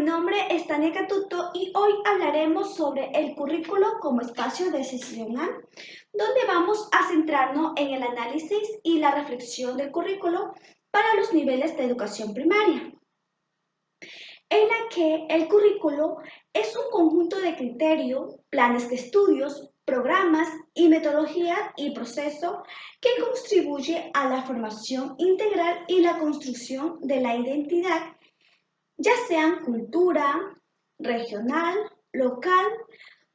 nombre es Tania Catuto y hoy hablaremos sobre el currículo como espacio decisional, donde vamos a centrarnos en el análisis y la reflexión del currículo para los niveles de educación primaria, en la que el currículo es un conjunto de criterios, planes de estudios, programas y metodologías y procesos que contribuye a la formación integral y la construcción de la identidad, ya sean cultura, regional, local,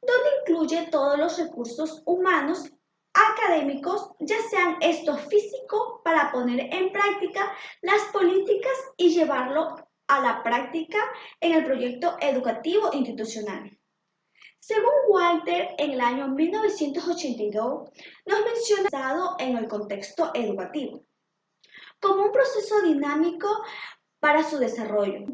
donde incluye todos los recursos humanos, académicos, ya sean estos físicos, para poner en práctica las políticas y llevarlo a la práctica en el proyecto educativo institucional. Según Walter, en el año 1982, nos menciona en el contexto educativo como un proceso dinámico para su desarrollo,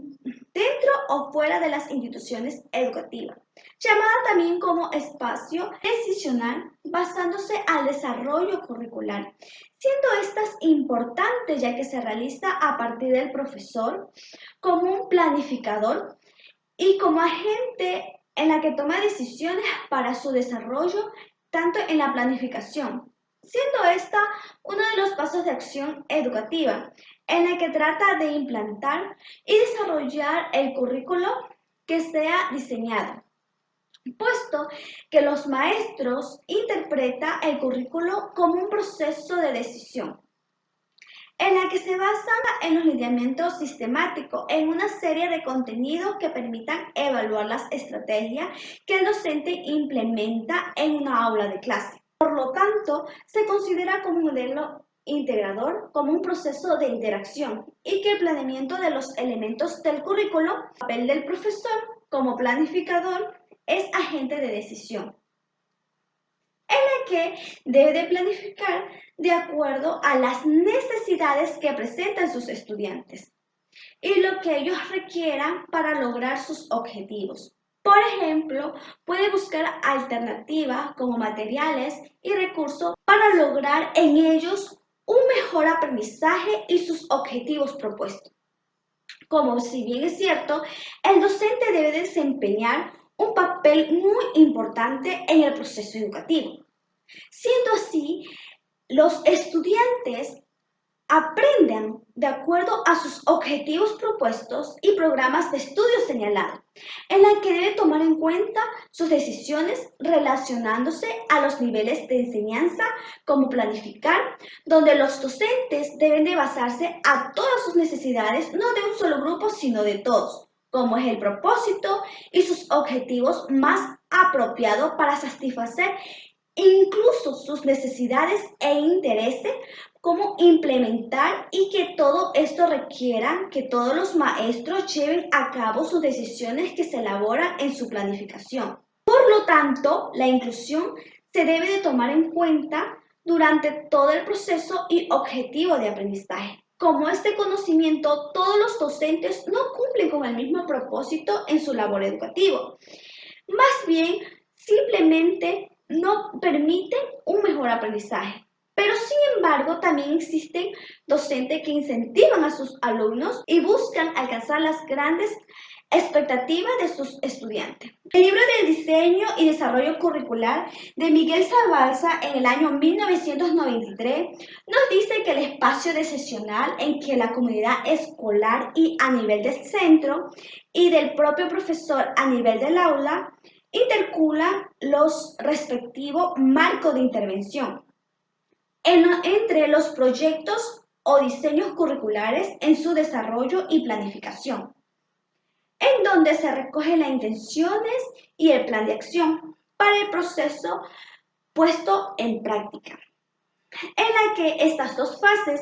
dentro o fuera de las instituciones educativas, llamada también como espacio decisional, basándose al desarrollo curricular, siendo estas importantes ya que se realiza a partir del profesor como un planificador y como agente en la que toma decisiones para su desarrollo, tanto en la planificación, siendo esta uno de los pasos de acción educativa, en la que trata de implantar y desarrollar el currículo que sea diseñado, puesto que los maestros interpretan el currículo como un proceso de decisión, en la que se basa en los lineamientos sistemáticos, en una serie de contenidos que permitan evaluar las estrategias que el docente implementa en una aula de clase. Por lo tanto, se considera como un modelo integrador, como un proceso de interacción, y que el planeamiento de los elementos del currículo, el papel del profesor como planificador, es agente de decisión, en la que debe de planificar de acuerdo a las necesidades que presentan sus estudiantes y lo que ellos requieran para lograr sus objetivos. Por ejemplo, puede buscar alternativas como materiales y recursos para lograr en ellos un mejor aprendizaje y sus objetivos propuestos. Como si bien es cierto, el docente debe desempeñar un papel muy importante en el proceso educativo. Siendo así, los estudiantes aprenden de acuerdo a sus objetivos propuestos y programas de estudio señalados, en la que debe tomar en cuenta sus decisiones relacionándose a los niveles de enseñanza, como planificar, donde los docentes deben de basarse a todas sus necesidades, no de un solo grupo, sino de todos, como es el propósito y sus objetivos más apropiados para satisfacer incluso sus necesidades e intereses, cómo implementar y que todo esto requiera que todos los maestros lleven a cabo sus decisiones que se elaboran en su planificación. Por lo tanto, la inclusión se debe de tomar en cuenta durante todo el proceso y objetivo de aprendizaje. Como este conocimiento, todos los docentes no cumplen con el mismo propósito en su labor educativo. Más bien, simplemente no permiten un mejor aprendizaje. Pero sin embargo, también existen docentes que incentivan a sus alumnos y buscan alcanzar las grandes expectativas de sus estudiantes. El libro de diseño y desarrollo curricular de Miguel Zabalza en el año 1993 nos dice que el espacio decisional en que la comunidad escolar y a nivel del centro y del propio profesor a nivel del aula intercula los respectivos marcos de intervención entre los proyectos o diseños curriculares en su desarrollo y planificación, en donde se recogen las intenciones y el plan de acción para el proceso puesto en práctica, en la que estas dos fases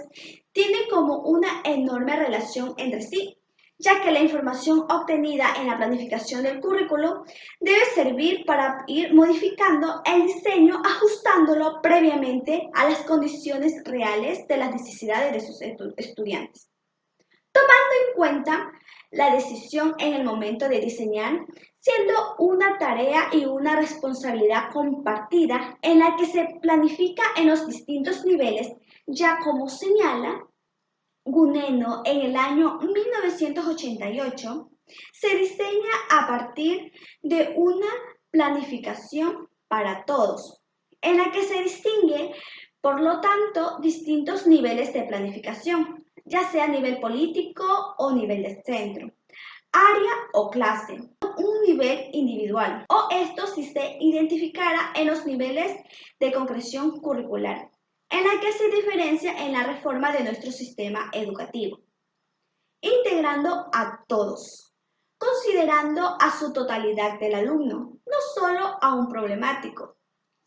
tienen como una enorme relación entre sí, ya que la información obtenida en la planificación del currículo debe servir para ir modificando el diseño, ajustándolo previamente a las condiciones reales de las necesidades de sus estudiantes. Tomando en cuenta la decisión en el momento de diseñar, siendo una tarea y una responsabilidad compartida en la que se planifica en los distintos niveles, ya como señala Guneno en el año 1988, Se diseña a partir de una planificación para todos, en la que se distingue, por lo tanto, distintos niveles de planificación, ya sea a nivel político o nivel de centro, área o clase, un nivel individual, o esto si se identificara en los niveles de concreción curricular, en la que se diferencia en la reforma de nuestro sistema educativo, integrando a todos, considerando a su totalidad del alumno, no solo a un problemático,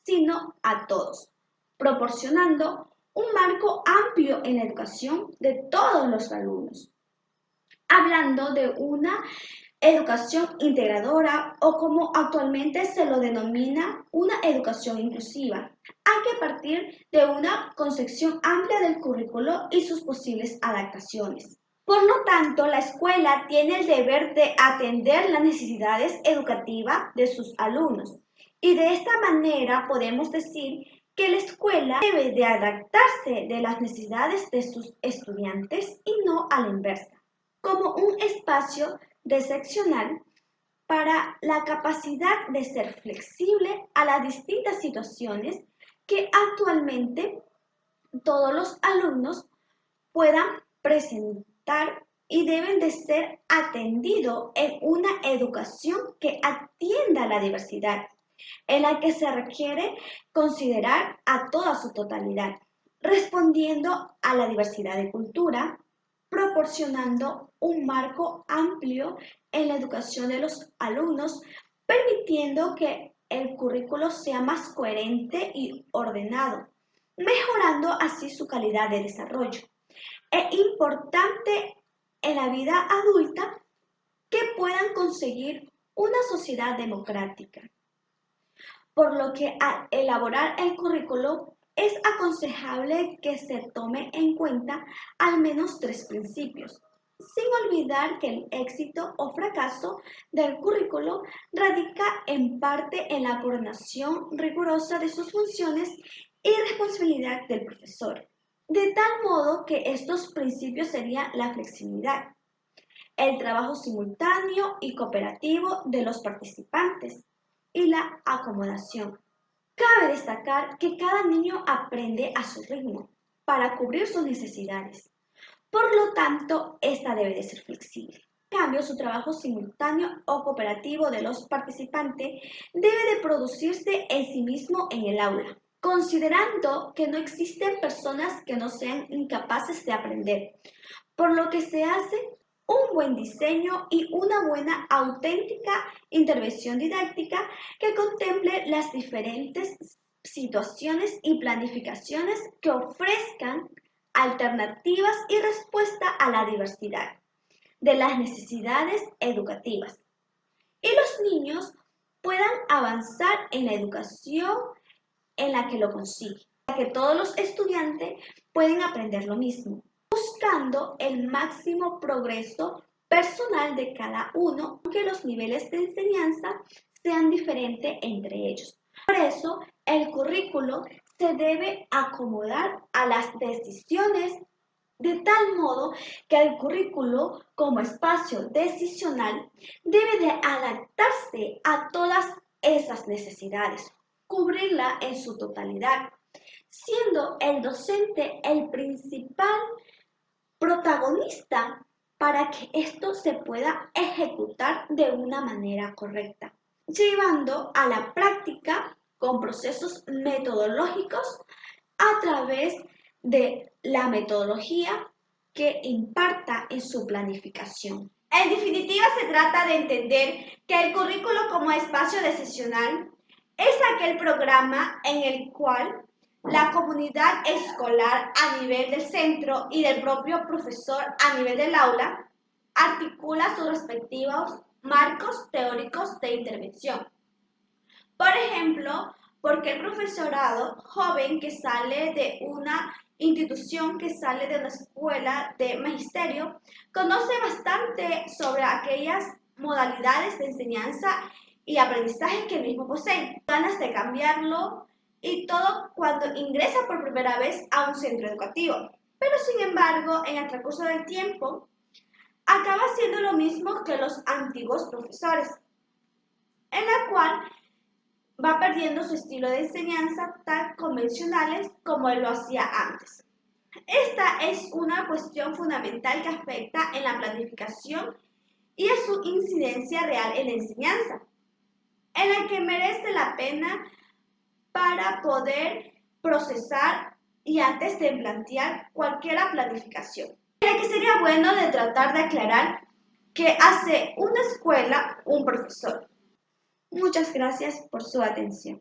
sino a todos, proporcionando un marco amplio en la educación de todos los alumnos, hablando de una educación integradora o como actualmente se lo denomina, una educación inclusiva. Hay que partir de una concepción amplia del currículo y sus posibles adaptaciones. Por lo tanto, la escuela tiene el deber de atender las necesidades educativas de sus alumnos y de esta manera podemos decir que la escuela debe de adaptarse de las necesidades de sus estudiantes y no a la inversa, como un espacio excepcional para la capacidad de ser flexible a las distintas situaciones que actualmente todos los alumnos puedan presentar y deben de ser atendidos en una educación que atienda la diversidad, en la que se requiere considerar a toda su totalidad, respondiendo a la diversidad de cultura, proporcionando un marco amplio en la educación de los alumnos, permitiendo que el currículo sea más coherente y ordenado, mejorando así su calidad de desarrollo. Es importante en la vida adulta que puedan conseguir una sociedad democrática, por lo que al elaborar el currículo es aconsejable que se tome en cuenta al menos 3 principios, sin olvidar que el éxito o fracaso del currículo radica en parte en la coordinación rigurosa de sus funciones y responsabilidad del profesor. De tal modo que estos principios serían la flexibilidad, el trabajo simultáneo y cooperativo de los participantes y la acomodación. Cabe destacar que cada niño aprende a su ritmo para cubrir sus necesidades. Por lo tanto, esta debe de ser flexible. En cambio, su trabajo simultáneo o cooperativo de los participantes debe de producirse en sí mismo en el aula, considerando que no existen personas que no sean incapaces de aprender, por lo que se hace un buen diseño y una buena auténtica intervención didáctica que contemple las diferentes situaciones y planificaciones que ofrezcan alternativas y respuesta a la diversidad de las necesidades educativas y los niños puedan avanzar en la educación en la que lo consiguen, para que todos los estudiantes pueden aprender lo mismo, buscando el máximo progreso personal de cada uno, aunque los niveles de enseñanza sean diferentes entre ellos. Por eso, el currículo se debe acomodar a las decisiones de tal modo que el currículo como espacio decisional debe de adaptarse a todas esas necesidades, cubrirla en su totalidad, siendo el docente el principal protagonista para que esto se pueda ejecutar de una manera correcta, llevando a la práctica con procesos metodológicos a través de la metodología que imparta en su planificación. En definitiva, se trata de entender que el currículo como espacio decisional es aquel programa en el cual la comunidad escolar a nivel del centro y del propio profesor a nivel del aula articula sus respectivos marcos teóricos de intervención. Por ejemplo, porque el profesorado joven que sale de una institución, que sale de una escuela de magisterio, conoce bastante sobre aquellas modalidades de enseñanza y aprendizaje que el mismo posee, ganas de cambiarlo y todo cuando ingresa por primera vez a un centro educativo. Pero sin embargo, en el transcurso del tiempo, acaba siendo lo mismo que los antiguos profesores, en la cual va perdiendo su estilo de enseñanza tan convencionales como él lo hacía antes. Esta es una cuestión fundamental que afecta en la planificación y a su incidencia real en la enseñanza, en la que merece la pena para poder procesar y antes de plantear cualquier planificación. En la que sería bueno de tratar de aclarar qué hace una escuela un profesor. Muchas gracias por su atención.